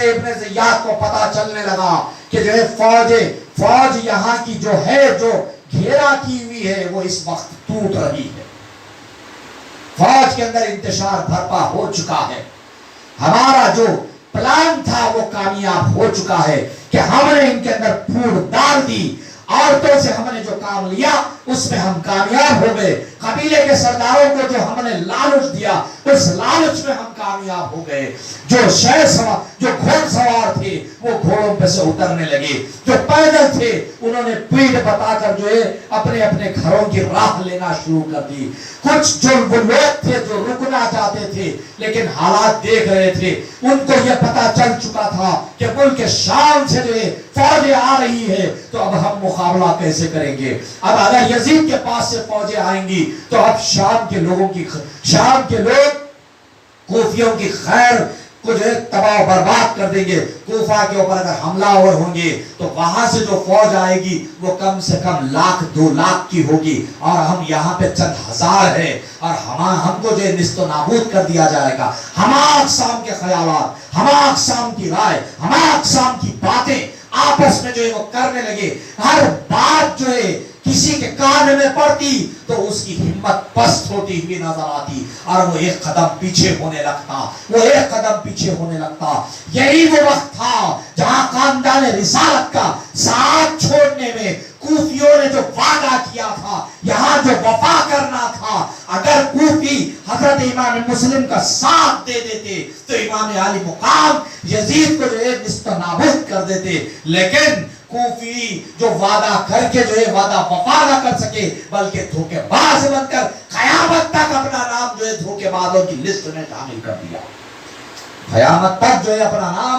ابن زیاد کو پتا چلنے لگا کہ جو ہے فوج یہاں کی جو ہے، جو گھیرا کی ہوئی ہے، وہ اس وقت ٹوٹ رہی ہے، فوج کے اندر انتشار بھرپا ہو چکا ہے، ہمارا جو پلان تھا وہ کامیاب ہو چکا ہے کہ ہم نے ان کے اندر پھوڑ ڈال دی، عورتوں سے ہم نے جو کام لیا اس میں ہم کامیاب ہو گئے، قبیلے کے سرداروں کو جو ہم نے لالچ دیا اس لالچ میں ہم کامیاب ہو گئے، جو گھوڑ سوار تھے وہ گھوڑوں پہ سے اترنے لگے، جو پیدل تھے انہوں نے پیٹ بتا کر جو ہے اپنے اپنے گھروں کی راہ لینا شروع کر دی، کچھ جو وہ لوگ تھے جو رکنا چاہتے تھے لیکن حالات دیکھ رہے تھے، ان کو یہ پتا چل چکا تھا کہ ملک شام سے جو ہے فوجیں آ رہی ہے، تو اب ہم مقابلہ کیسے کریں گے؟ اب اگر یزید کے پاس سے فوجیں آئیں گی تو اب شام کے لوگ کوفیوں کی خیر کو جو ہے تباہ و برباد کر دیں گے، کوفہ کے اوپر اگر حملہ اور ہوں گے تو وہاں سے جو فوج آئے گی وہ کم سے کم 1,00,000-2,00,000 کی ہوگی، اور ہم یہاں پہ چند ہزار ہیں، اور ہم کو جو ہے نیست و نابود کر دیا جائے گا۔ ہما اقسام کے خیالات، ہما اقسام کی رائے، ہما اقسام کی باتیں آپس میں جو ہے وہ کرنے لگے، ہر بات جو ہے کسی کے کان میں پڑتی تو اس کی ہمت پست ہوتی ہوئی نظر آتی اور وہ ایک قدم پیچھے ہونے لگتا، یہی وہ وقت تھا جہاں خاندان رسالت کا ساتھ چھوڑنے میں کوفیوں نے جو وعدہ کیا تھا، یہاں جو وفا کرنا تھا، اگر کوفی حضرت امام مسلم کا ساتھ دے دیتے تو امام عالی مقام یزید کو جو ہے نیست و نابود کر دیتے، لیکن کوفی جو وعدہ کر کے جو ہے وعدہ وفا نہ کر سکے بلکہ دھوکے باز بن کر قیامت تک اپنا نام جو ہے دھوکے بازوں کی لسٹ میں شامل کر دیا، قیامت تک جو ہے اپنا نام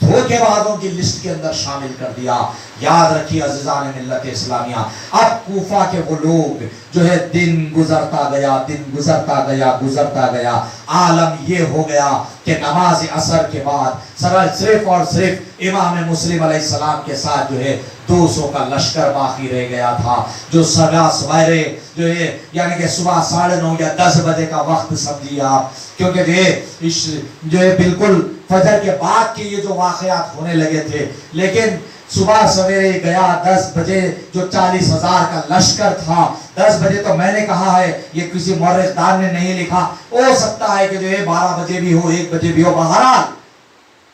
دھوکے بازوں کی لسٹ کے اندر شامل کر دیا۔ یاد رکھیے عزیزان ملت اسلامیہ، اب کوفہ کے وہ لوگ جو ہے دن گزرتا گیا، عالم یہ ہو گیا کہ نماز عصر کے بعد صرف اور صرف امام مسلم علیہ السلام کے ساتھ جو ہے 200 کا لشکر باقی رہ گیا تھا، جو سویرے جو ہے یعنی کہ صبح 9:30 یا 10 بجے کا وقت سمجھیے آپ، کیونکہ جو ہے بالکل فجر کے بعد کے یہ جو واقعات ہونے لگے تھے، لیکن صبح سویرے گیا 10 بجے جو 40,000 کا لشکر تھا، 10 بجے تو میں نے کہا ہے، یہ کسی مورخ دان نے نہیں لکھا، ہو سکتا ہے کہ جو ہے 12 بجے بھی ہو، 1 بجے بھی ہو، بہرحال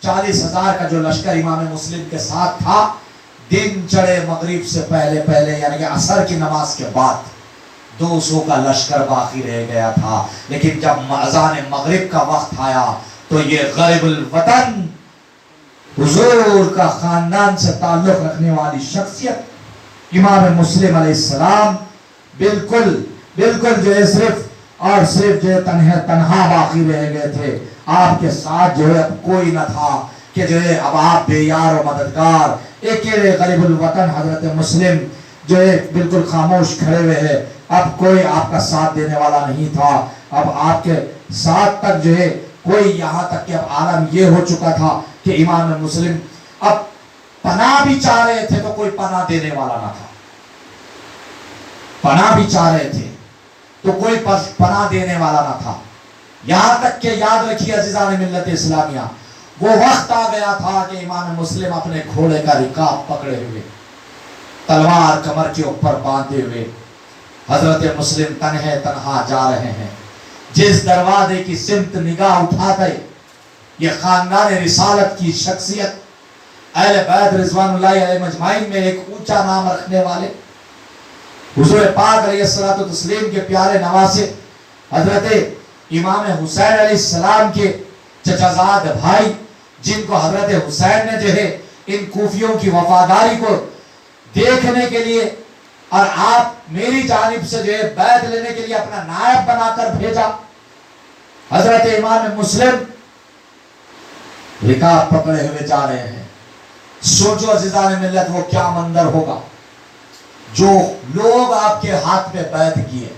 40,000 کا جو لشکر امام مسلم کے ساتھ تھا، دن چڑھے مغرب سے پہلے یعنی کہ عصر کی نماز کے بعد 200 کا لشکر باقی رہ گیا تھا، لیکن جب اذان مغرب کا وقت آیا تو یہ غریب الوطن حضور کا خاندان سے تعلق رکھنے والی شخصیت امام مسلم علیہ السلام بالکل جو ہے صرف اور صرف جو ہے تنہا باقی رہ گئے تھے، آپ کے ساتھ جو ہے اب کوئی نہ تھا کہ جو ہے اب آپ بے یار و مددگار، اکیلے غریب الوطن حضرت مسلم جو ہے بالکل خاموش کھڑے ہوئے ہیں، اب کوئی آپ کا ساتھ دینے والا نہیں تھا، اب آپ کے ساتھ تک جو ہے کوئی، یہاں تک کہ اب عالم یہ ہو چکا تھا کہ امام مسلم اب پناہ بھی چاہ رہے تھے تو کوئی پناہ دینے والا نہ تھا، پناہ بھی چاہ رہے تھے تو کوئی پناہ دینے والا نہ تھا، یہاں تک کہ یاد رکھیے عزیزان ملت اسلامیہ، وہ وقت آ گیا تھا کہ امام مسلم اپنے گھوڑے کا رکاب پکڑے ہوئے، تلوار کمر کے اوپر باندھے ہوئے حضرت مسلم تنہا جا رہے ہیں، جس دروازے کی سمت نگاہ اٹھاتے یہ خاندان رسالت کی شخصیت اہل بیت رضوان اللہ علیہ مجمعین میں ایک اونچا نام رکھنے والے حضور پاک علیہ الصلوۃ والتسلیم کے پیارے نواسے حضرت امام حسین علیہ السلام کے چچا زاد بھائی، جن کو حضرت حسین نے جو ہے ان کوفیوں کی وفاداری کو دیکھنے کے لیے اور آپ میری جانب سے جو ہے بیعت لینے کے لیے اپنا نائب بنا کر بھیجا، حضرت امام مسلم رکاب پکڑے ہوئے جا رہے ہیں، سوچو عزیزان ملت وہ کیا منظر ہوگا، جو لوگ آپ کے ہاتھ میں بیعت کیے،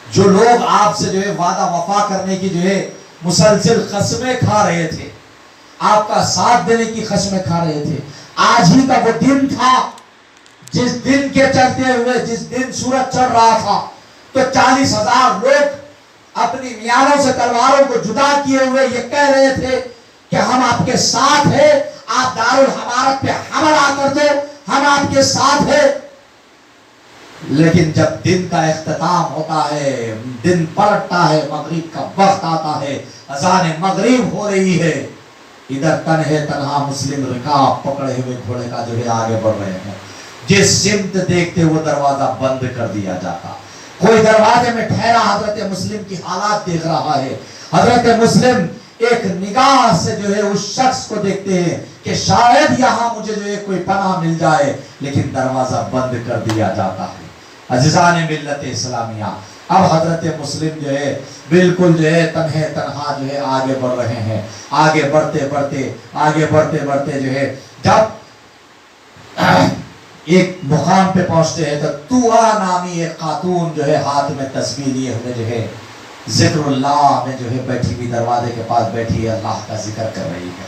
جو لوگ آپ سے جو ہے وعدہ وفا کرنے کی جو ہے مسلسل قسمیں کھا رہے تھے، آپ کا ساتھ دینے کی قسمیں کھا رہے تھے، آج ہی کا وہ دن تھا جس دن کے چلتے ہوئے، جس دن سورج چڑھ رہا تھا تو 40,000 لوگ اپنی میانوں سے تلواروں کو جدا کیے ہوئے یہ کہہ رہے تھے کہ ہم آپ کے ساتھ ہیں، آپ دارالحمارت پہ حملہ کر دو، ہم آپ کے ساتھ ہیں۔ لیکن جب دن کا اختتام ہوتا ہے، دن پلٹتا ہے، مغرب کا وقت آتا ہے، اذان مغرب ہو رہی ہے، ادھر تنہے تنہا مسلم رکاب پکڑے ہوئے گھوڑے کا جو ہے آگے بڑھ رہے ہیں، جس سمت دیکھتے وہ دروازہ بند کر دیا جاتا، کوئی دروازے میں ٹھہرا حضرت مسلم کی حالات دیکھ رہا ہے، حضرت مسلم ایک نگاہ سے جو ہے اس شخص کو دیکھتے ہیں کہ شاید یہاں مجھے جو ہے کوئی پناہ مل جائے، لیکن دروازہ بند کر دیا جاتا ہے۔ عزیزان ملت اسلامیہ، اب حضرت مسلم جو ہے بالکل جو ہے تنہے تنہا جو ہے آگے بڑھ رہے ہیں، آگے بڑھتے بڑھتے جو ہے جب ایک مقام پہ پہنچتے ہیں تو طوا نامی ایک خاتون جو ہے ہاتھ میں تسبیح لیے ہوئے جو ہے ذکر اللہ میں جو ہے بیٹھی ہوئی دروازے کے پاس بیٹھی ہے، اللہ کا ذکر کر رہی ہے۔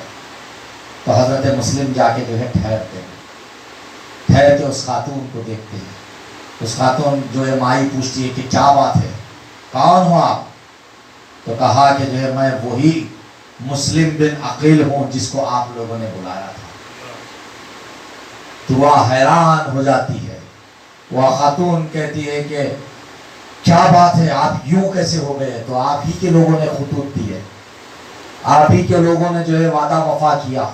تو حضرت مسلم جا کے جو ہے ٹھہر کے اس خاتون کو دیکھتے ہیں۔ اس خاتون جو ہے مائی پوچھتی ہے کہ کیا بات ہے، کون ہو آپ؟ تو کہا کہ جو ہے میں وہی مسلم بن عقیل ہوں جس کو آپ لوگوں نے بلایا تھا۔ تو وہ حیران ہو جاتی ہے، وہ خاتون کہتی ہے کہ کیا بات ہے، آپ یوں کیسے ہو گئے؟ تو آپ ہی کے لوگوں نے خطوط دیے، آپ ہی کے لوگوں نے جو ہے وعدہ وفا کیا،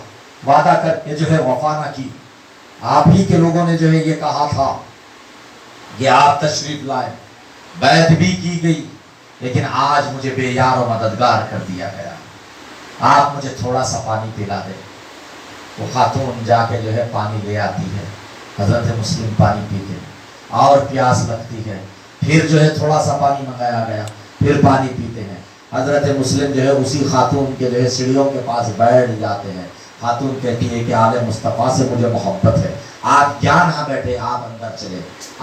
وعدہ کر کے جو ہے وفا نہ کی، آپ ہی کے لوگوں نے جو ہے یہ کہا تھا کہ آپ تشریف لائے، بیعت بھی کی گئی، لیکن آج مجھے بے یار و مددگار کر دیا گیا، آپ مجھے تھوڑا سا پانی پلا دیں۔ وہ خاتون جا کے جو ہے پانی لے آتی ہے، حضرت مسلم پانی پیتے ہیں اور پیاس لگتی ہے، پھر جو ہے تھوڑا سا پانی منگایا گیا، پھر پانی پیتے ہیں۔ حضرت مسلم جو ہے اسی خاتون کے جو ہے سیڑھیوں کے پاس بیٹھ جاتے ہیں۔ خاتون کہتی ہے کہ آل مصطفیٰ سے مجھے محبت ہے، آپ یہاں نہ بیٹھے، آپ اندر چلے۔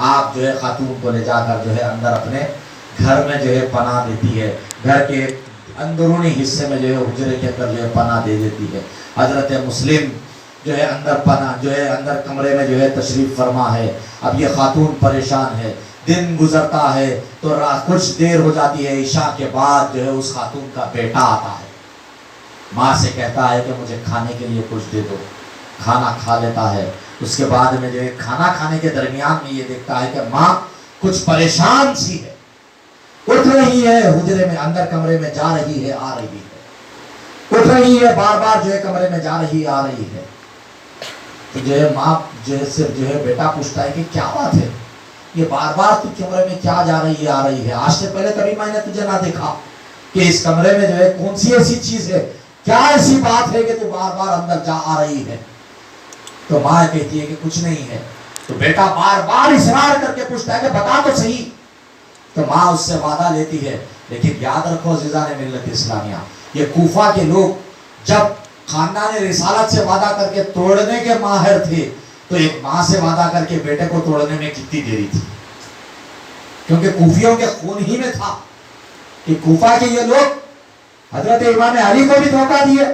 آپ جو ہے خاتون کو لے جا کر جو ہے اندر اپنے گھر میں جو ہے پناہ دیتی ہے، گھر کے اندرونی حصے میں جو ہے حجرے کے اندر جو ہے پناہ دے دیتی ہے۔ حضرت مسلم جو ہے اندر پناہ جو ہے اندر کمرے میں جو ہے تشریف فرما ہے۔ اب یہ خاتون پریشان ہے، دن گزرتا ہے تو کچھ دیر ہو جاتی ہے، عشاء کے بعد جو ہے اس خاتون کا بیٹا آتا ہے، ماں سے کہتا ہے کہ مجھے کھانے کے لیے کچھ دے دو، کھانا کھا لیتا ہے۔ اس کے بعد میں جو ہے کھانا کھانے کے درمیان میں یہ دیکھتا ہے کہ ماں کچھ پریشان سی ہے، اٹھ رہی ہے، حجرے میں اندر کمرے میں جا رہی ہے، آ رہی ہے، اٹھ رہی ہے، بار بار جو ہے کمرے میں جا رہی آ رہی ہے۔ تو جو ہے ماں جو ہے صرف جو ہے بیٹا پوچھتا ہے کہ کیا بات ہے، یہ بار بار تو کمرے میں کیا جا رہی ہے آ رہی ہے، آج سے پہلے کبھی میں نے تجھے نہ دیکھا کہ اس کمرے میں جو ہے کون سی ایسی چیز ہے، کیا ایسی بات ہے کہ تو بار بار اندر جا آ رہی ہے؟ تو ماں کہتی ہے کہ کچھ نہیں ہے۔ تو بیٹا بار بار اصرار کر کے پوچھتا ہے کہ بتا تو صحیح۔ تو ماں اس سے وعدہ لیتی ہے، لیکن یاد رکھو عزیزان ملت اسلامیہ، یہ کوفہ کے لوگ جب خاندان رسالت سے وعدہ کر کے توڑنے کے ماہر تھے، تو ایک ماں سے وعدہ کر کے بیٹے کو توڑنے میں کتنی دیری تھی، کیونکہ کوفیوں کے خون ہی میں تھا کہ کوفہ کے یہ لوگ حضرت امام علی کو بھی دھوکہ دیے،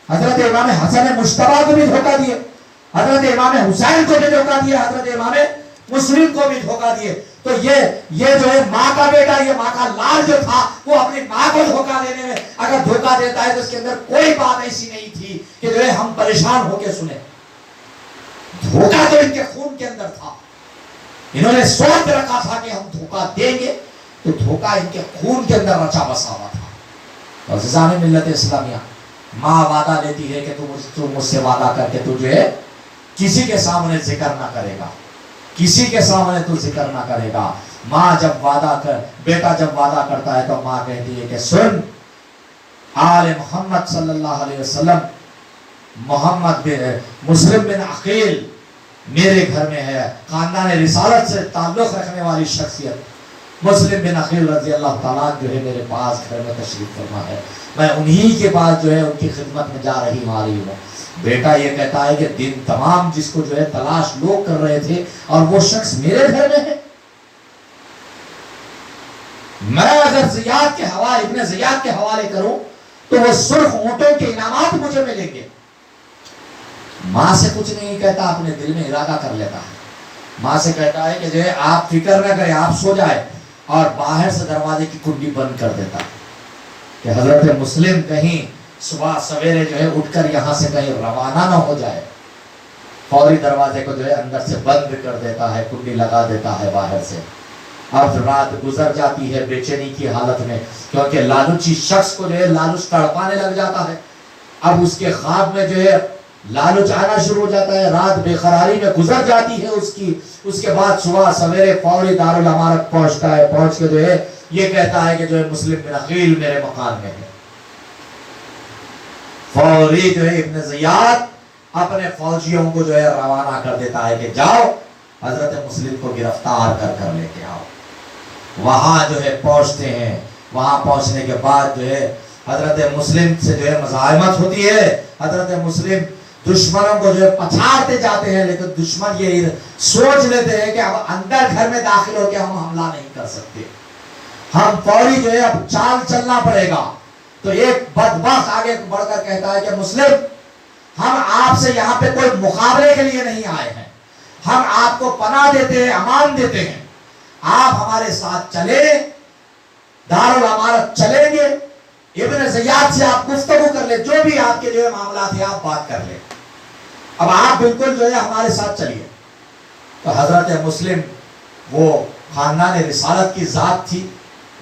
حضرت امام حسن مجتبیٰ کو بھی دھوکہ دیے، حضرت امام حسین کو بھی دھوکہ دیے، حضرت امام مسلم کو بھی دھوکہ دیے۔ تو یہ جو ہے ماں کا بیٹا، یہ ماں کا لال جو تھا، وہ اپنی ماں کو دھوکہ دینے میں اگر دھوکہ دیتا ہے تو اس کے اندر کوئی بات ایسی نہیں تھی کہ جو ہے ہم پریشان ہو کے سنیں۔ دھوکہ تو ان کے خون کے اندر تھا، انہوں نے سوچ رکھا تھا کہ ہم دھوکہ دیں گے، تو دھوکہ ان کے خون کے اندر رچا بسا ہوا تھا۔ عزیزان ملت اسلامیہ، ماں وعدہ لیتی ہے کہ تو مجھ سے وعدہ کر کے تو جو ہے کسی کے سامنے ذکر نہ کرے گا، کسی کے سامنے تو ذکر نہ کرے گا۔ ماں جب بیٹا جب وعدہ کرتا ہے تو ماں کہتی ہے کہ سن، آل محمد صلی اللہ علیہ وسلم، محمد بن مسلم بن عقیل میرے گھر میں ہے، خاندان رسالت سے تعلق رکھنے والی شخصیت مسلم بن عقیل رضی اللہ تعالیٰ جو ہے میرے پاس گھر میں تشریف فرما ہے، میں انہی کے پاس جو ہے ان کی خدمت میں جا رہی ہوں۔ بیٹا یہ کہتا ہے کہ دن تمام جس کو جو ہے تلاش لوگ کر رہے تھے اور وہ شخص میرے گھر میں ہے، میں اگر زیاد کے حوالے ابن زیاد کے حوالے کروں تو وہ سرخ اونٹوں کے انعامات مجھے ملیں گے۔ ماں سے کچھ نہیں کہتا، اپنے دل میں ارادہ کر لیتا ہے، ماں سے کہتا ہے کہ جو ہے آپ فکر نہ کریں، آپ سو جائے، اور باہر سے دروازے کی کنڈی بند کر دیتا کہ حضرت مسلم کہیں صبح سویرے جو ہے اٹھ کر یہاں سے کہیں روانہ نہ ہو جائے، فوری دروازے کو جو ہے اندر سے بند کر دیتا ہے، کنڈی لگا دیتا ہے باہر سے۔ اب رات گزر جاتی ہے بے چینی کی حالت میں، کیونکہ لالچی شخص کو جو ہے لالچ تڑپانے لگ جاتا ہے، اب اس کے خواب میں جو ہے لالچ آنا شروع ہو جاتا ہے، رات بے قراری میں گزر جاتی ہے اس کی۔ اس کے بعد صبح سویرے فوری دارالامارت پہنچتا ہے، پہنچ کے جو ہے یہ کہتا ہے کہ جو ہے مسلم بن عقیل میرے مکان میں ہے۔ فوری جو ہے ابن زیاد اپنے فوجیوں کو جو ہے روانہ کر دیتا ہے کہ جاؤ حضرت مسلم کو گرفتار کر لے کے آؤ۔ وہاں جو ہے پہنچتے ہیں، وہاں پہنچنے کے بعد جو ہے حضرت مسلم سے جو ہے مزاحمت ہوتی ہے، حضرت مسلم دشمنوں کو جو ہے پچھاڑتے جاتے ہیں، لیکن دشمن یہ سوچ لیتے ہیں کہ اب اندر گھر میں داخل ہو کے ہم حملہ نہیں کر سکتے، ہم فوری جو ہے اب چال چلنا پڑے گا۔ تو ایک بدبخت آگے بڑھ کر کہتا ہے کہ مسلم، ہم آپ سے یہاں پہ کوئی مقابلے کے لیے نہیں آئے ہیں، ہم آپ کو پناہ دیتے ہیں، امان دیتے ہیں، آپ ہمارے ساتھ چلیں، دارالامارت چلیں گے، ابن زیاد سے آپ گفتگو کر لیں، جو بھی آپ کے جو ہے معاملات ہیں آپ بات کر لیں، اب آپ بالکل جو ہے ہمارے ساتھ چلیے۔ تو حضرت مسلم وہ خاندان رسالت کی ذات تھی،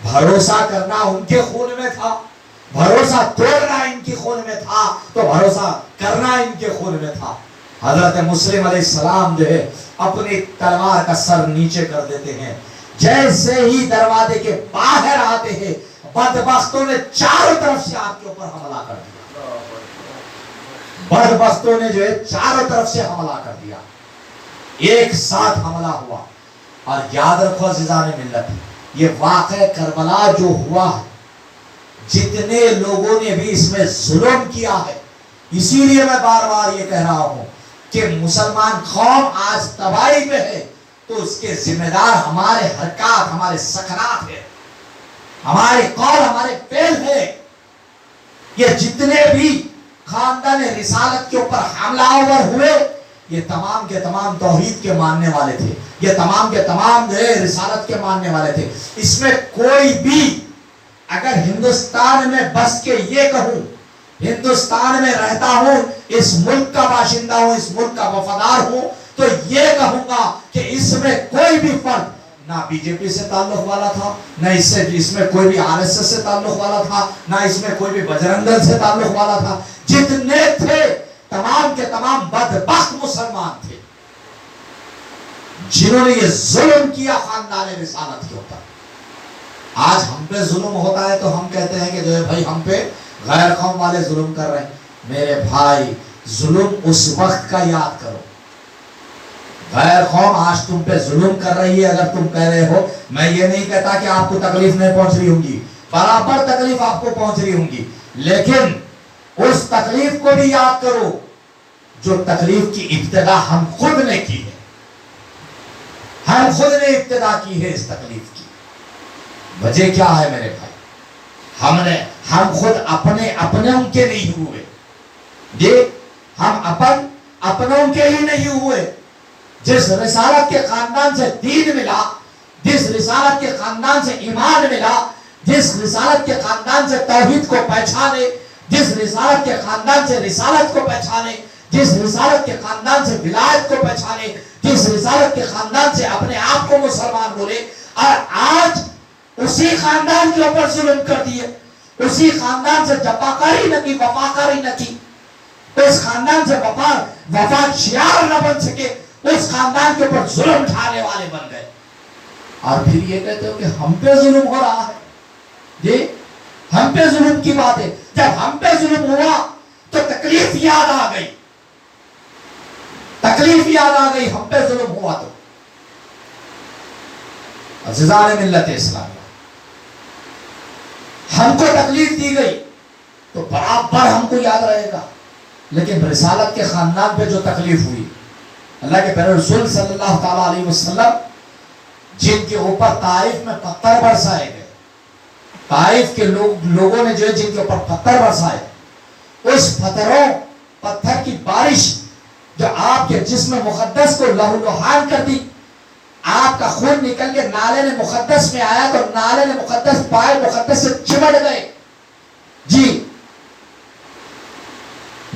بھروسہ کرنا ان کے خون میں تھا، بھروسہ توڑنا ان کی خون میں تھا، تو بھروسہ کرنا ان کے خون میں تھا۔ حضرت مسلم علیہ السلام جو ہے اپنی تلوار کا سر نیچے کر دیتے ہیں، جیسے ہی دروازے کے باہر آتے ہیں بدبختوں نے چاروں طرف سے آپ کے اوپر حملہ کر دیا، بدبختوں نے جو ہے چاروں طرف سے حملہ کر دیا، ایک ساتھ حملہ ہوا۔ اور یاد رکھو عزیزان ملت، یہ واقعہ کربلا جو ہوا ہے، جتنے لوگوں نے بھی اس میں ظلم کیا ہے، اسی لیے میں بار بار یہ کہہ رہا ہوں کہ مسلمان قوم آج تباہی میں ہے تو اس کے ذمہ دار ہمارے حرکات، ہمارے سکنات ہیں، ہمارے قول، ہمارے فعل ہے۔ یہ جتنے بھی خاندان رسالت کے اوپر حملہ آور ہوئے، یہ تمام کے تمام توحید کے ماننے والے تھے، یہ تمام کے تمام جو ہے رسالت کے ماننے والے تھے۔ اس میں کوئی بھی اگر ہندوستان میں بس کے یہ کہوں، ہندوستان میں رہتا ہوں، اس ملک کا باشندہ ہوں، اس ملک کا وفادار ہوں، تو یہ کہوں گا کہ اس میں کوئی بھی فرد نہ بی جے پی سے تعلق والا تھا، نہ اس میں کوئی بھی آر ایس ایس سے تعلق والا تھا، نہ اس میں کوئی بھی بجرنگ دل سے تعلق والا تھا، جتنے تھے تمام کے تمام بدبخت مسلمان تھے جنہوں نے یہ ظلم کیا خاندان رسالت کے اوپر۔ آج ہم پہ ظلم ہوتا ہے تو ہم کہتے ہیں کہ جو ہے بھائی ہم پہ غیر قوم والے ظلم کر رہے ہیں۔ میرے بھائی، ظلم اس وقت کا یاد کرو، غیر قوم آج تم پہ ظلم کر رہی ہے، اگر تم کہہ رہے ہو، میں یہ نہیں کہتا کہ آپ کو تکلیف نہیں پہنچ رہی ہوں گی، برابر تکلیف آپ کو پہنچ رہی ہوں گی، لیکن اس تکلیف کو بھی یاد کرو جو تکلیف کی ابتدا ہم خود نے کی ہے، ہم خود نے ابتدا کی ہے اس تکلیف کی۔ وجہ کیا ہے میرے بھائی؟ ہم خود اپنوں کے نہیں ہوئے، یہ ہم اپنوں کے ہی نہیں ہوئے۔ جس رسالت کے خاندان سے دین ملا، جس رسالت کے خاندان سے ایمان ملا، جس رسالت کے خاندان سے توحید کو پہچانے، جس رسالت کے خاندان سے رسالت کو پہچانے، جس رسالت کے خاندان سے ولایت کو پہچانے، جس رسالت کے خاندان سے اپنے آپ کو مسلمان بولے، اور آج اسی خاندان کے اوپر ظلم کر دیے، اسی خاندان سے جفاکاری نہ کی، وفاکاری نہ کی، اس خاندان سے وفا شیار نہ بن سکے، اس خاندان کے اوپر ظلم ڈھانے والے بن گئے، اور پھر یہ کہتے ہو کہ ہم پہ ظلم ہو رہا ہے۔ جی ہم پہ ظلم کی بات ہے، جب ہم پہ ظلم ہوا تو تکلیف یاد آ گئی، تکلیف یاد آ گئی، ہم پہ ظلم ہوا تو۔ عزیزان ملت اسلامیہ، ہم کو تکلیف دی گئی تو برابر ہم کو یاد رہے گا، لیکن رسالت کے خاندان پہ جو تکلیف ہوئی، اللہ کے پیارے رسول صلی اللہ تعالیٰ علیہ وسلم جن کے اوپر طائف میں پتھر برسائے گئے، طائف کے لوگوں نے جو ہے جن کے اوپر پتھر برسائے، اس پتھر کی بارش جو آپ کے جسم مقدس کو لہو لہان کر دی، آپ کا خون نکل کے نالے مقدس میں آیا تو نالے مقدس پائے مقدس سے چمٹ گئے۔ جی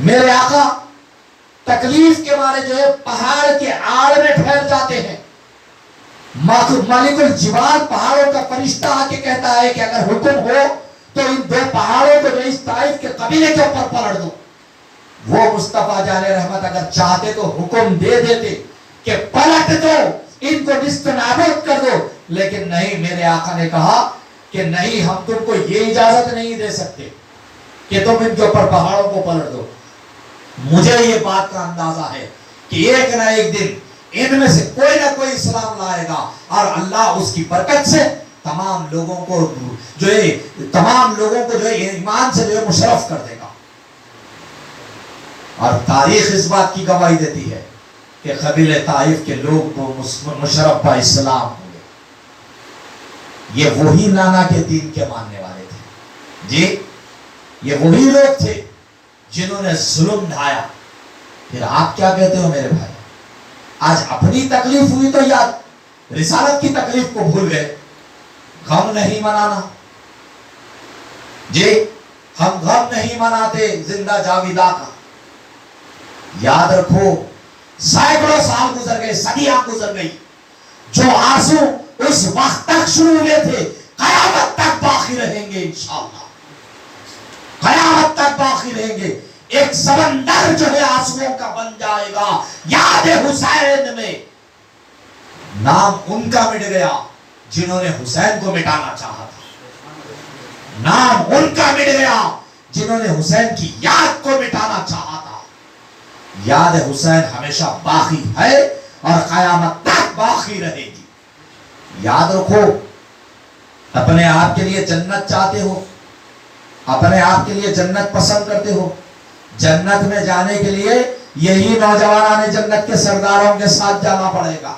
میرے آقا تکلیف کے مارے جو ہے پہاڑ کے آڑ میں ٹھہر جاتے ہیں. مالک الجبال پہاڑوں کا فرشتہ آ کے کہتا ہے کہ اگر حکم ہو تو ان دو پہاڑوں کو جو اس طائف کے قبیلے کے اوپر پلٹ دو. وہ مصطفیٰ جان رحمت اگر چاہتے تو حکم دے دیتے کہ پلٹ دو, ان کو نست نابود کر دو, لیکن نہیں, میرے آقا نے کہا کہ نہیں, ہم تم کو یہ اجازت نہیں دے سکتے کہ تم ان کے اوپر پہاڑوں کو پلٹ دو. مجھے یہ بات کا اندازہ ہے کہ ایک نہ ایک دن ان میں سے کوئی نہ کوئی اسلام لائے گا اور اللہ اس کی برکت سے تمام لوگوں کو جو ہے ایمان سے جو ہے مشرف کر دے گا. اور تاریخ اس بات کی گواہی دیتی ہے کہ قبیلہ طائف کے لوگ کو مشرف با اسلام ہوئے. یہ وہی نانا کے دین کے ماننے والے تھے جی, یہ وہی لوگ تھے جنہوں نے ظلم ڈھایا. پھر آپ کیا کہتے ہو میرے بھائی؟ آج اپنی تکلیف ہوئی تو یاد رسالت کی تکلیف کو بھول گئے. غم نہیں منانا جی, ہم غم نہیں مناتے زندہ جاویدہ کا. یاد رکھو سینکڑوں سال گزر گئے, صدیاں گزر گئی, جو آنسو اس وقت تک شروع ہوئے تھے قیامت تک باقی رہیں گے انشاءاللہ, قیامت تک باقی رہیں گے. ایک سمندر جو ہے آنسوؤں کا بن جائے گا. یاد حسین میں نام ان کا مٹ گیا جنہوں نے حسین کو مٹانا چاہا تھا. نام ان کا مٹ گیا جنہوں نے حسین کی یاد کو مٹانا چاہا تھا. یاد حسین ہمیشہ باقی ہے اور قیامت تک باقی رہے گی. یاد رکھو, اپنے آپ کے لیے جنت چاہتے ہو, اپنے آپ کے لیے جنت پسند کرتے ہو, جنت میں جانے کے لیے یہی نوجوانان جنت کے سرداروں کے ساتھ جانا پڑے گا.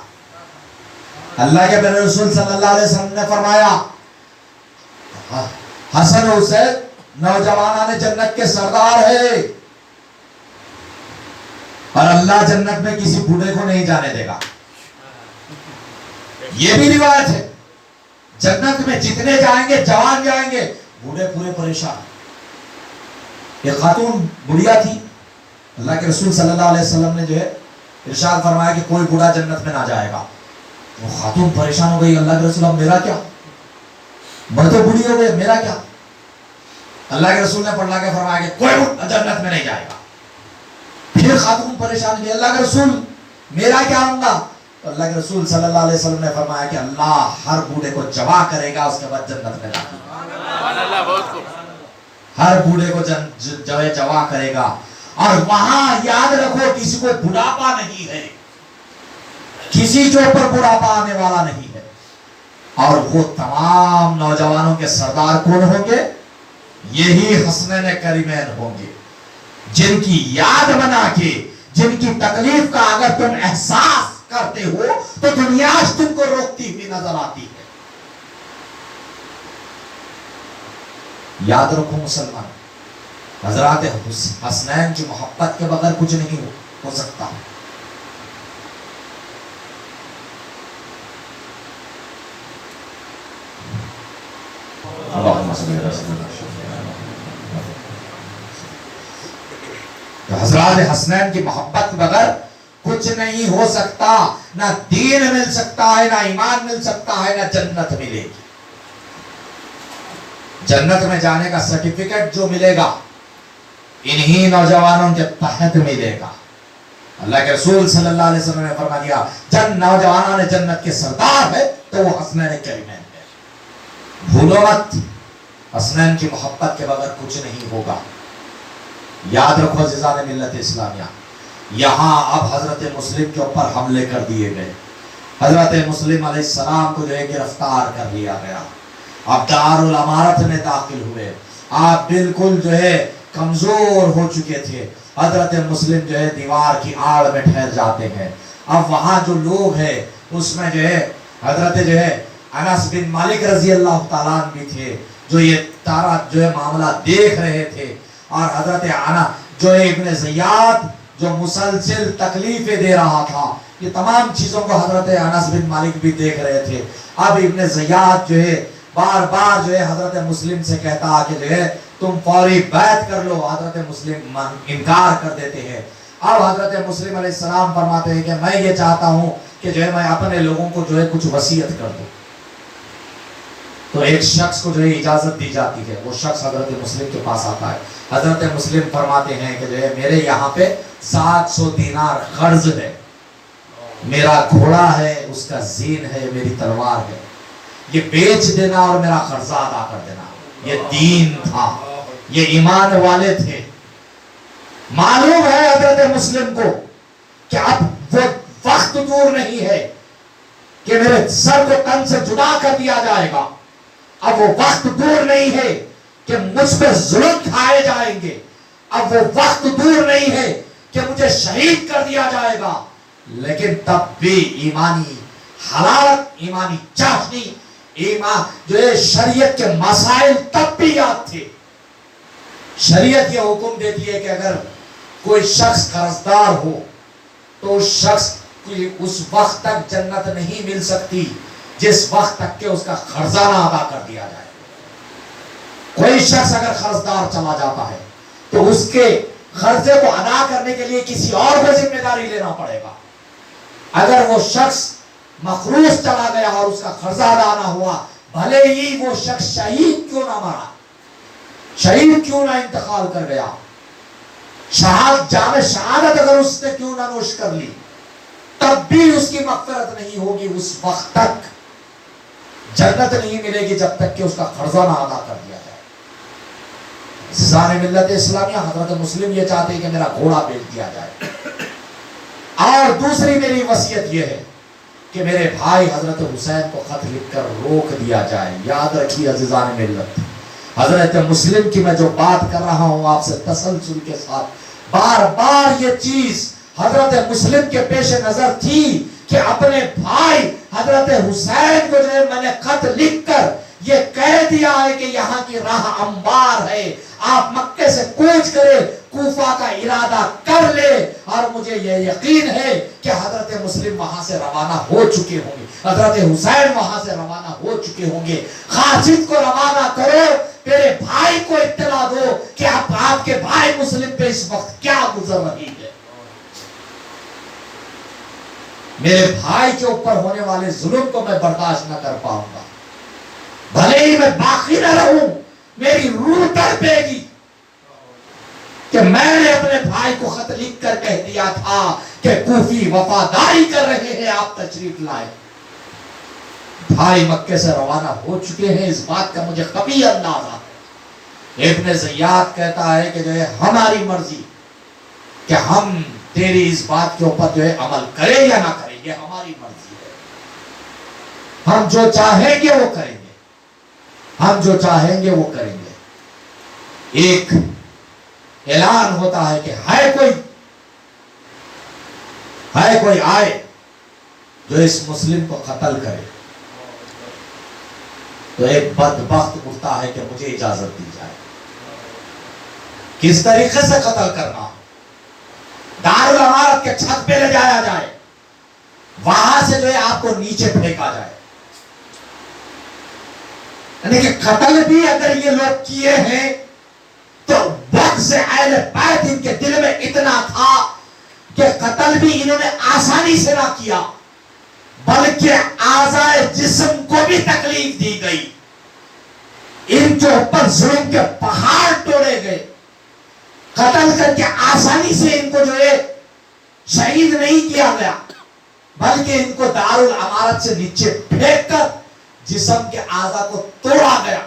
اللہ کے پیارے رسول صلی اللہ علیہ وسلم نے فرمایا حسن حسین نوجوانان جنت کے سردار ہے, اور اللہ جنت میں کسی بوڑھے کو نہیں جانے دے گا. یہ بھی روایت ہے, جنت میں جتنے جائیں گے جوان جائیں گے, بوڑھے پورے پریشان. ایک خاتون بڑھیا تھی, اللہ کے رسول صلی اللہ علیہ وسلم نے جو ہے ارشاد فرمایا کہ کوئی بوڑھا جنت میں نہ جائے گا. وہ خاتون پریشان ہو گئی, اللہ کے رسول اب میرا کیا, میں تو بوڑھی ہو گئی, میرا کیا؟ اللہ کے رسول نے پڑھا کے فرمایا کہ کوئی جنت میں نہیں جائے گا. پھر خاتون پریشان ہوئی, اللہ کے رسول میرا کیا ہوگا؟ تو اللہ کے رسول صلی اللہ علیہ وسلم نے فرمایا کہ اللہ ہر بوڑھے کو جوا کرے گا, اس کے بعد جنت میں جائے گا. ہر بوڑھے کو جوا کرے گا. اور وہاں یاد رکھو کسی کو بڑھاپا نہیں ہے, کسی کے اوپر بڑھاپا آنے والا نہیں ہے. اور وہ تمام نوجوانوں کے سردار کون ہوں گے؟ یہی حسنین کریمین ہوں گے, جن کی یاد بنا کے, جن کی تکلیف کا اگر تم احساس کرتے ہو تو دنیا تم کو روکتی ہوئی نظر آتی ہے. یاد رکھو مسلمان, حضرات حسنین کی محبت کے بغیر کچھ نہیں ہو سکتا. حضرات حسنین کی محبت کے بغیر کچھ نہیں ہو سکتا. نہ دین مل سکتا ہے, نہ ایمان مل سکتا ہے, نہ جنت ملے گی. جنت میں جانے کا سرٹیفکیٹ جو ملے گا انہی نوجوانوں کے تحت ملے گا. اللہ کے رسول صلی اللہ علیہ وسلم نے فرما دیا جن نوجوانان جنت کے سردار ہے تو وہ حسنین کریمین ہے. بھولو مت, حسنین کی محبت کے بغیر کچھ نہیں ہوگا. یاد رکھو عزیزان ملت اسلامیہ, یہاں اب حضرت مسلم کے اوپر حملے کر دیے گئے. حضرت مسلم علیہ السلام کو جو ہے گرفتار کر لیا گیا. اب دارالامارت میں داخل ہوئے. آپ بالکل جو ہے کمزور ہو چکے تھے. حضرت مسلم جو ہے دیوار کی آڑ میں ٹھہر جاتے ہیں. اب وہاں جو لوگ ہیں اس میں جو ہے حضرت جو ہے انس بن مالک رضی اللہ تعالیٰ عنہ بھی تھے, جو یہ تارا جو ہے معاملہ دیکھ رہے تھے. اور حضرت انس جو ہے ابن زیاد جو مسلسل تکلیفیں دے رہا تھا, یہ تمام چیزوں کو حضرت انس بن مالک بھی دیکھ رہے تھے. اب ابن زیاد جو ہے بار بار جو ہے حضرت مسلم سے کہتا کہ جو ہے تم فوری بیعت کر لو. حضرت مسلم انکار کر دیتے ہیں. اب حضرت مسلم علیہ السلام فرماتے ہیں کہ میں یہ چاہتا ہوں کہ جو ہے میں اپنے لوگوں کو جو ہے کچھ وصیت کر دوں. تو ایک شخص کو جو ہے اجازت دی جاتی ہے. وہ شخص حضرت مسلم کے پاس آتا ہے. حضرت مسلم فرماتے ہیں کہ جو ہے میرے یہاں پہ 700 دینار قرض ہے. میرا گھوڑا ہے, اس کا زین ہے, میری تلوار ہے. یہ بیچ دینا اور میرا قرضہ ادا کر دینا. یہ دین تھا, یہ ایمان والے تھے. معلوم ہے حضرت مسلم کو کہ اب وہ وقت دور نہیں ہے کہ میرے سر کو تن سے جدا کر دیا جائے گا. اب وہ وقت دور نہیں ہے کہ مجھ پہ ظلم کھائے جائیں گے. اب وہ وقت دور نہیں ہے کہ مجھے شہید کر دیا جائے گا. لیکن تب بھی ایمانی حرارت, ایمانی چاہنی, ایمان جو ہے شریعت کے مسائل تب بھی یاد تھے. شریعت یہ حکم دیتی ہے کہ اگر کوئی شخص قرضدار ہو تو اس شخص کی اس وقت تک جنت نہیں مل سکتی جس وقت تک کہ اس کا قرضہ نہ ادا کر دیا جائے. کوئی شخص اگر قرضدار چلا جاتا ہے تو اس کے قرضے کو ادا کرنے کے لیے کسی اور کو ذمہ داری لینا پڑے گا. اگر وہ شخص مقروض چلا گیا اور اس کا قرضہ ادا نہ ہوا, بھلے ہی وہ شخص شہید کیوں نہ مرا, شہید کیوں نہ انتقال کر گیا, جام شہادت اگر اس نے کیوں نہ نوش کر لی, تب بھی اس کی مغفرت نہیں ہوگی. اس وقت تک جنت نہیں ملے گی جب تک کہ اس کا قرضہ نہ ادا کر دیا جائے. عزیزان ملت اسلامیہ, حضرت مسلم یہ چاہتے ہیں کہ میرا گھوڑا بیچ دیا جائے. اور دوسری میری وصیت یہ ہے کہ میرے بھائی حضرت حسین کو خط لکھ کر روک دیا جائے. یاد رکھیے عزیزان ملت, حضرت مسلم کی میں جو بات کر رہا ہوں آپ سے تسلسل کے ساتھ, بار بار یہ چیز حضرت مسلم کے پیش نظر تھی کہ اپنے بھائی حضرت حسین کو جو ہے میں نے خط لکھ کر یہ کہہ دیا ہے کہ یہاں کی راہ امبار ہے, آپ مکے سے کوچ کرے, کوفہ کا ارادہ کر لے. اور مجھے یہ یقین ہے کہ حضرت مسلم وہاں سے روانہ ہو چکے ہوں گے, حضرت حسین وہاں سے روانہ ہو چکے ہوں گے. خالد کو روانہ کرو, میرے بھائی کو اطلاع دو کہ آپ کے بھائی مسلم پہ اس وقت کیا گزر رہی ہے. میرے بھائی کے اوپر ہونے والے ظلم کو میں برداشت نہ کر پاؤں گا. بھلے ہی میں باقی نہ رہوں, میری روح تڑپے گی کہ میں نے اپنے بھائی کو خط لکھ کر کہہ دیا تھا کہ کوفی وفاداری کر رہے ہیں, آپ تشریف لائے. بھائی مکے سے روانہ ہو چکے ہیں, اس بات کا مجھے کبھی اندازہ ہے. ابن زیاد کہتا ہے کہ جو ہے ہماری مرضی کہ ہم تیری اس بات کے اوپر جو ہے عمل کریں یا نہ کریں, یہ ہماری مرضی ہے. ہم جو چاہیں گے وہ کریں گے, ہم جو چاہیں گے وہ کریں گے. ایک اعلان ہوتا ہے کہ ہے کوئی آئے جو اس مسلم کو قتل کرے, تو ایک بدبخت اٹھتا ہے کہ مجھے اجازت دی جائے. کس طریقے سے قتل کرنا, دارالعمارت کے چھت پہ لے جایا جائے, وہاں سے جو ہے آپ کو نیچے پھینکا جائے. یعنی کہ قتل بھی اگر یہ لوگ کیے ہیں تو بغض اہل بیت ان کے دل میں اتنا تھا کہ قتل بھی انہوں نے آسانی سے نہ کیا, بلکہ اعضائے جسم کو بھی تکلیف دی گئی. ان کے اوپر ظلم کے پہاڑ توڑے گئے. قتل کر کے آسانی سے ان کو جو ہے شہید نہیں کیا گیا, بلکہ ان کو دارالعمارت سے نیچے پھینک کر جسم کے اعضاء کو توڑا گیا.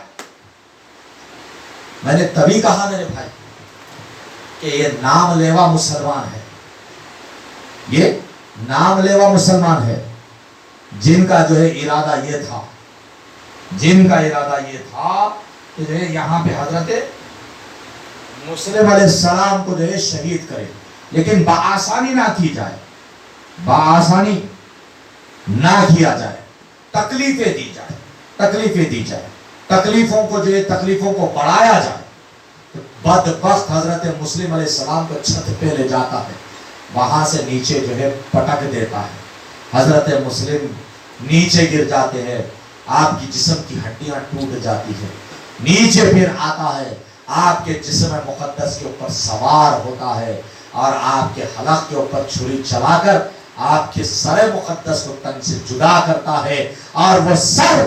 میں نے تبھی کہا میرے بھائی کہ یہ نام لیوا مسلمان ہے, یہ نام لیوا مسلمان ہے جن کا جو ہے ارادہ یہ تھا, کہ جو ہے یہاں پہ حضرت مسلم علیہ السلام کو جو ہے شہید کرے, لیکن بآسانی نہ کی جائے, بآسانی نہ کیا جائے, تکلیفیں دی جائے, تکلیفوں کو جو ہے تکلیفوں کو بڑھایا جائے. بدبخت حضرت مسلم علیہ السلام کو چھت پہ لے جاتا ہے, وہاں سے نیچے جو ہے پٹک دیتا ہے. حضرت مسلم نیچے گر جاتے ہیں, آپ کی جسم کی ہڈیاں ٹوٹ جاتی ہیں. نیچے پھر آتا ہے, آپ کے جسم مقدس کے اوپر سوار ہوتا ہے اور آپ کے حلق کے اوپر چھری چلا کر آپ کے سر مقدس کو تن سے جدا کرتا ہے، اور وہ سر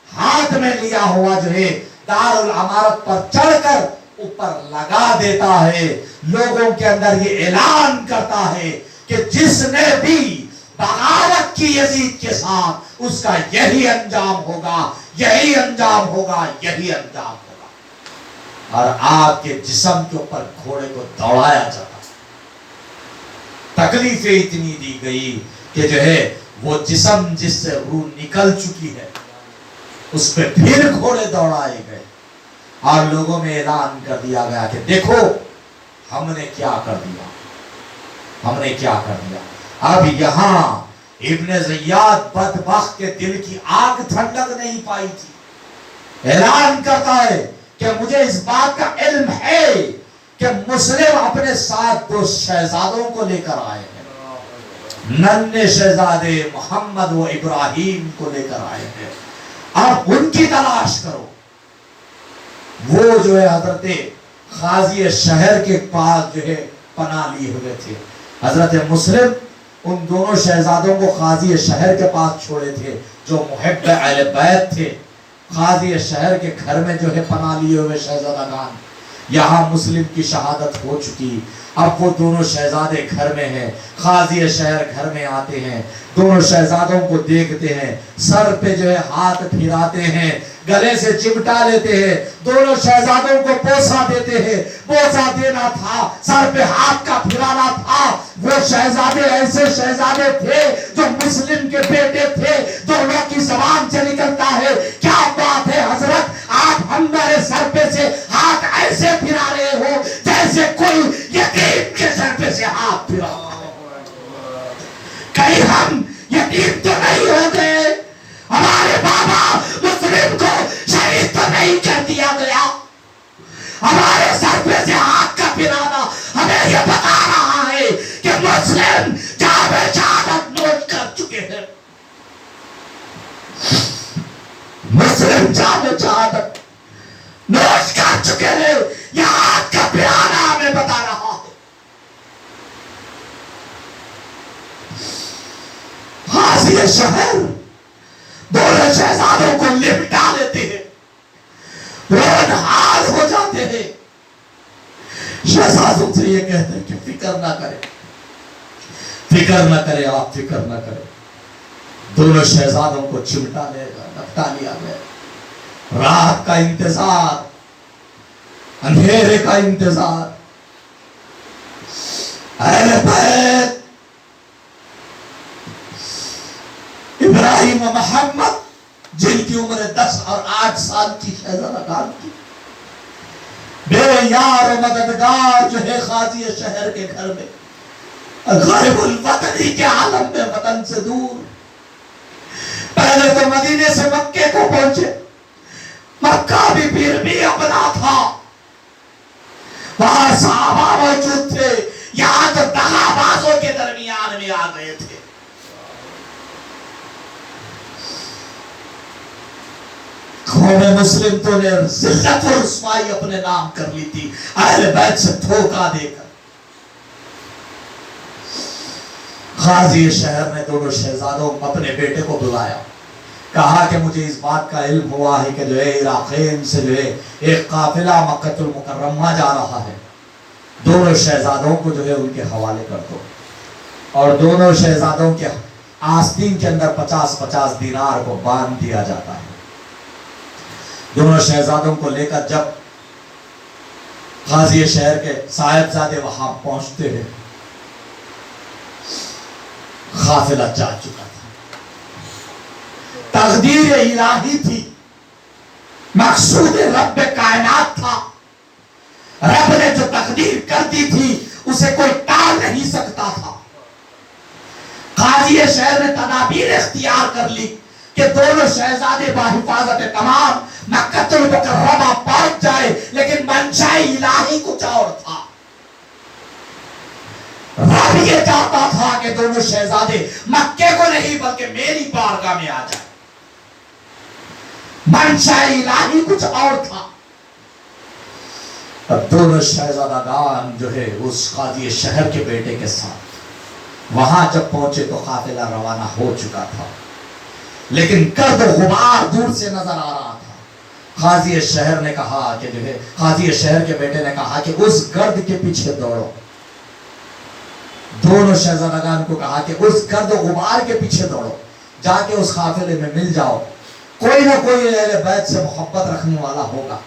ہاتھ میں لیا ہوا جو ہے دار العمارت پر چڑھ کر اوپر لگا دیتا ہے، لوگوں کے اندر یہ اعلان کرتا ہے کہ جس نے بھی بغاوت کی یزید کے ساتھ، اس کا یہی انجام ہوگا، یہی انجام ہوگا، یہی انجام ہوگا۔ اور آپ کے جسم کے اوپر گھوڑے کو دوڑایا جاتا، تکلیفیں اتنی دی گئی کہ جو ہے وہ جسم جس سے روح نکل چکی ہے اس پہ پھر گھوڑے دوڑائے گئے، اور لوگوں میں اعلان کر دیا گیا کہ دیکھو ہم نے کیا کر دیا، ہم نے کیا کر دیا۔ اب یہاں ابن زیاد بدبخت کے دل کی آگ ٹھنڈک نہیں پائی تھی، اعلان کرتا ہے کہ مجھے اس بات کا علم ہے کہ مسلم اپنے ساتھ دو شہزادوں کو لے کر آئے ہیں، ننھے شہزادے محمد و ابراہیم کو لے کر آئے ہیں، اب ان کی تلاش کرو۔ وہ جو ہے حضرت قاضی شہر کے پاس جو ہے پناہ لیے ہوئے تھے، حضرت مسلم ان دونوں شہزادوں کو قاضی شہر کے پاس چھوڑے تھے جو محب اہل بیت تھے۔ قاضی شہر کے گھر میں جو ہے پناہ لیے ہوئے شہزادگان، یہاں مسلم کی شہادت ہو چکی، اب وہ دونوں شہزادے گھر میں ہیں، قاضی شہر گھر میں آتے ہیں، دونوں شہزادوں کو دیکھتے ہیں، سر پہ جو ہے ہاتھ پھراتے ہیں، گلے سے چمٹا لیتے ہیں، دونوں شہزادوں کو بوسہ دیتے ہیں۔ بوسہ دینا تھا، سر پہ ہاتھ کا پھرانا تھا۔ وہ شہزادے ایسے شہزادے تھے جو مسلم کے بیٹے تھے، دونوں کی زبان سے نکلتا ہے، کیا بات ہے حضرت، آپ ہمارے سر پہ سے ہاتھ ایسے پھرا رہے ہو جیسے کوئی یتیم کے سر پہ سے ہاتھ پھرا رہا ہے۔ کہیں ہم یتیم تو نہیں ہو گئے؟ ہمارے بابا مسلم کو شہید تو نہیں کر دیا گیا؟ ہمارے سر پہ سے ہاتھ کا پھرانا ہمیں یہ بتا رہا ہے کہ مسلم جام شہادت نوش کر چکے ہیں، مسلم جام شہادت نوش کر چکے ہیں، یہ ہاتھ کا پھرانا ہمیں بتا رہا ہے۔ قاضی شہر دونوں شہزادوں کو لپٹا لیتے ہیں، رونحال ہو جاتے ہیں، شہزادوں سے یہ کہتے ہیں کہ فکر نہ کرے، فکر نہ کرے، آپ فکر نہ کرے۔ دونوں شہزادوں کو چمٹا لپٹا لیا گیا، رات کا انتظار، اندھیرے کا انتظار۔ اہل بیت ابراہیم و محمد جن کی عمر 10 اور 8 سال کی شہزادگان کی، بے یار و مددگار جو ہے قاضی شہر کے گھر میں، غائب الوطنی کے عالم میں، وطن سے دور۔ پہلے تو مدینے سے مکے کو پہنچے، مکہ بھی پھر بھی اپنا تھا، وہاں صحابہ موجود تھے، یہاں تو دغا بازوں کے درمیان میں آ گئے تھے۔ قوم مسلم تو نے ذلت و رسوائی اپنے نام کر لی تھی اہل بیت سے دھوکہ دے کر۔ قاضی شہر نے دونوں شہزادوں اپنے بیٹے کو بلایا، کہا کہ مجھے اس بات کا علم ہوا ہے کہ جو ہے عراقین سے جو ہے ایک قافلہ مکہ المکرمہ جا رہا ہے، دونوں شہزادوں کو جو ہے ان کے حوالے کر دو، اور دونوں شہزادوں کے آستین کے اندر 50-50 دینار کو باندھ دیا جاتا ہے۔ دونوں شہزادوں کو لے کر جب قاضی شہر کے صاحبزادے وہاں پہنچتے ہیں، قافلہ جا چکا تھا، تقدیر الہی تھی، مقصود رب کائنات تھا، رب نے جو تقدیر کر دی تھی اسے کوئی ٹال نہیں سکتا تھا۔ قاضی شہر نے تدابیر اختیار کر لی کہ دونوں شہزادے بحفاظت تمام مکہ المکرمہ پہنچ جائے، لیکن منشاء الہی کچھ اور تھا۔ رب یہ چاہتا تھا کہ دونوں شہزادے مکے کو نہیں بلکہ میری بارگاہ میں آ جائے، منشاء الہی کچھ اور تھا۔ اب دونوں شہزادگان جو ہے اس قاضی شہر کے بیٹے کے ساتھ وہاں جب پہنچے تو قافلہ روانہ ہو چکا تھا، لیکن گرد و غبار دور سے نظر آ رہا تھا۔ قاضی شہر نے کہا کہ جو ہے قاضی شہر کے بیٹے نے کہا کہ اس گرد کے پیچھے دوڑو، دونوں شہزادگان کو کہا کہ اس گرد و غبار کے پیچھے دوڑو، جا کے اس قافلے میں مل جاؤ، کوئی نہ کوئی اہل بیت سے محبت رکھنے والا ہوگا،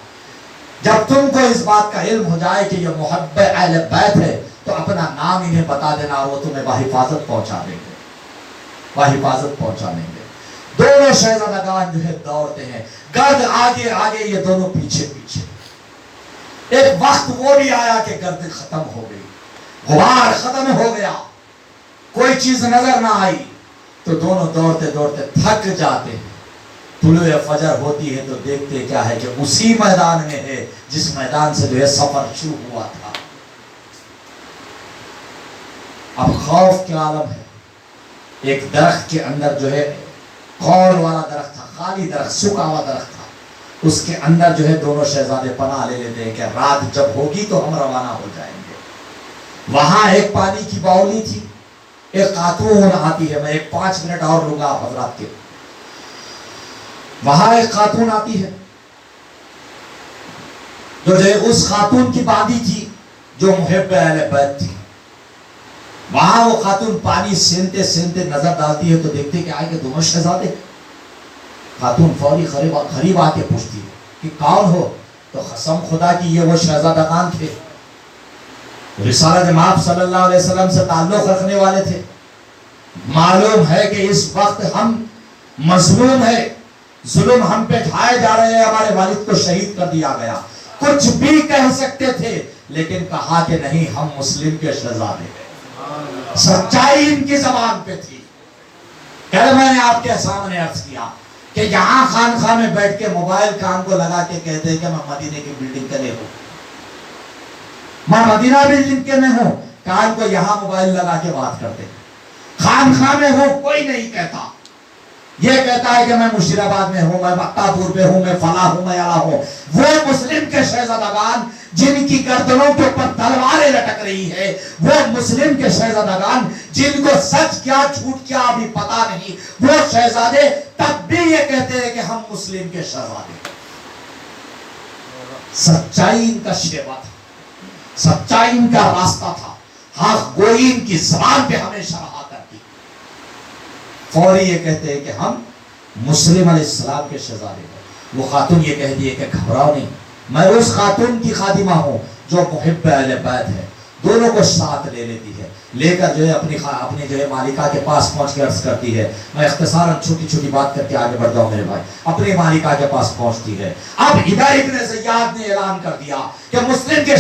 جب تم کو اس بات کا علم ہو جائے کہ یہ محب اہل بیت ہے تو اپنا نام انہیں بتا دینا اور وہ تمہیں بحفاظت پہنچا دیں گے، بحفاظت پہنچا دیں گے۔ دونوں شہزادگان جو ہے دوڑتے ہیں، گرد آگے آگے، یہ دونوں پیچھے پیچھے۔ ایک وقت وہ بھی آیا کہ گرد ختم ہو گئی، غبار ختم ہو گیا، کوئی چیز نظر نہ آئی، تو دونوں دوڑتے دوڑتے تھک جاتے ہیں۔ طلوع فجر ہوتی ہے تو دیکھتے کیا ہے کہ اسی میدان میں ہے جس میدان سے جو ہے سفر شروع ہوا تھا۔ اب خوف کے عالم ہے، ایک درخت کے اندر جو ہے قول والا درخت تھا، خالی درخت، سوکھا ہوا درخت تھا، اس کے اندر جو ہے دونوں شہزادے پناہ لے لیتے ہیں کہ رات جب ہوگی تو ہم روانہ ہو جائیں گے۔ وہاں ایک پانی کی باولی تھی، ایک خاتون آتی ہے، میں ایک 5 منٹ اور لوں گا آپ حضرات کے۔ وہاں ایک خاتون آتی ہے جو اس خاتون کی باندھی تھی جو محب اہل بیت تھی۔ وہاں وہ خاتون پانی سینتے سینتے نظر ڈالتی ہے تو دیکھتے کہ آئے کہ دونوں شہزادے۔ خاتون فوری قریب آ کے پوچھتی ہے کہ کون ہو؟ تو قسم خدا کی یہ وہ شہزادگان تھے، رسالت مآب صلی اللہ علیہ وسلم سے تعلق رکھنے والے تھے۔ معلوم ہے کہ اس وقت ہم مظلوم ہیں، ظلم ہم پہ ڈھائے جا رہے ہیں، ہمارے والد کو شہید کر دیا گیا، کچھ بھی کہہ سکتے تھے لیکن کہا کہ نہیں، ہم مسلم کے شہزادے ہیں۔ سچائی ان کی زبان پہ تھی۔ کل میں نے آپ کے سامنے عرض کیا کہ یہاں خانقاہ میں بیٹھ کے موبائل کان کو لگا کے کہتے ہیں کہ میں مدینے کی بلڈنگ کے لئے ہوں، میں مدینہ بلڈنگ کے میں ہوں، کان کو یہاں موبائل لگا کے بات کرتے ہیں۔ خانقاہ میں ہوں کوئی نہیں کہتا، یہ کہتا ہے کہ میں مشیر آباد میں ہوں، میں مکہ پور پہ ہوں، میں فلاں ہوں، میں اعلیٰ ہوں۔ وہ مسلم کے شہزادگان جن کی گردنوں کے اوپر تلواریں لٹک رہی ہے، وہ مسلم کے شہزادگان جن کو سچ کیا جھوٹ کیا ابھی پتا نہیں، وہ شہزادے تب بھی یہ کہتے ہیں کہ ہم مسلم کے شہزادے۔ سچائی ان کا شیوا تھا، سچائی ان کا راستہ تھا، حق گوئی ان کی زبان پہ ہمیشہ رہا کرتی۔ فوری یہ کہتے ہیں کہ ہم مسلم علیہ السلام کے شہزادے ہیں۔ وہ خاتون یہ کہہ دیے کہ گھبراؤ نہیں، میں اس خاتون کی خادمہ ہوں جو محب اہل بیت ہے۔ دونوں کو ساتھ لے لیتی ہے، لے کر جو ہے اپنی جو ہے مالکہ کے پاس پہنچ کے عرض کرتی ہے۔ میں اختصاراً چھوٹی چھوٹی بات کر کے آگے بڑھ جاؤں میرے بھائی۔ اپنی مالکہ کے پاس پہنچتی ہے۔ اب ادھر ابن زیاد نے اعلان کر دیا کہ مسلم کے